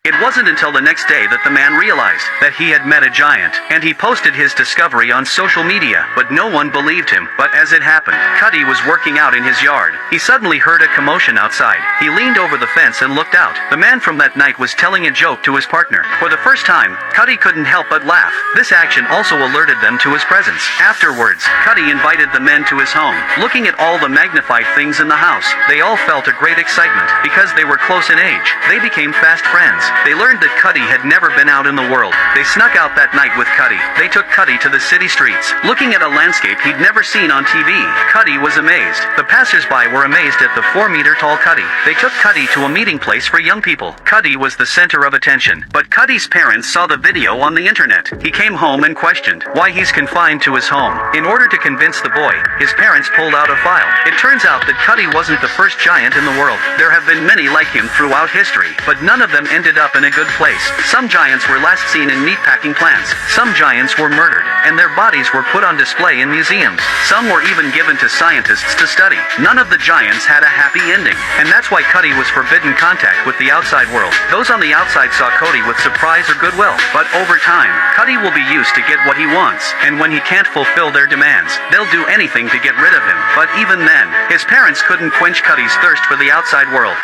It wasn't until the next day that the man realized that he had met a giant, and he posted his discovery on social media, but no one believed him. But as it happened, Cuddy was working out in his yard. He suddenly heard a commotion outside. He leaned over the fence and looked out. The man from that night was telling a joke to his partner. For the first time, Cuddy couldn't help but laugh. This action also alerted them to his presence. Afterwards, Cuddy invited the men to his home. Looking at all the magnified things in the house, they all felt a great excitement. Because they were close in age, they became fast friends. They learned that Cuddy had never been out in the world. They snuck out that night with Cuddy. They took Cuddy to the city streets, looking at a landscape he'd never seen on TV. Cuddy was amazed. The passers-by were amazed at the 4-meter-tall Cuddy. They took Cuddy to a meeting place for young people. Cuddy was the center of attention. But Cuddy's parents saw the video on the internet. He came home and questioned why he's confined to his home. In order to convince the boy, his parents pulled out a file. It turns out that Cuddy wasn't the first giant in the world. There have been many like him throughout history, but none of them ended up in a good place. Some giants were last seen in meatpacking plants. Some giants were murdered, and their bodies were put on display in museums. Some were even given to scientists to study. None of the giants had a happy ending, and that's why Cuddy was forbidden contact with the outside world. Those on the outside saw Cuddy with surprise or goodwill, but over time, Cuddy will be used to get what he wants, and when he can't fulfill their demands, they'll do anything to get rid of him. But even then, his parents couldn't quench Cuddy's thirst for the outside world.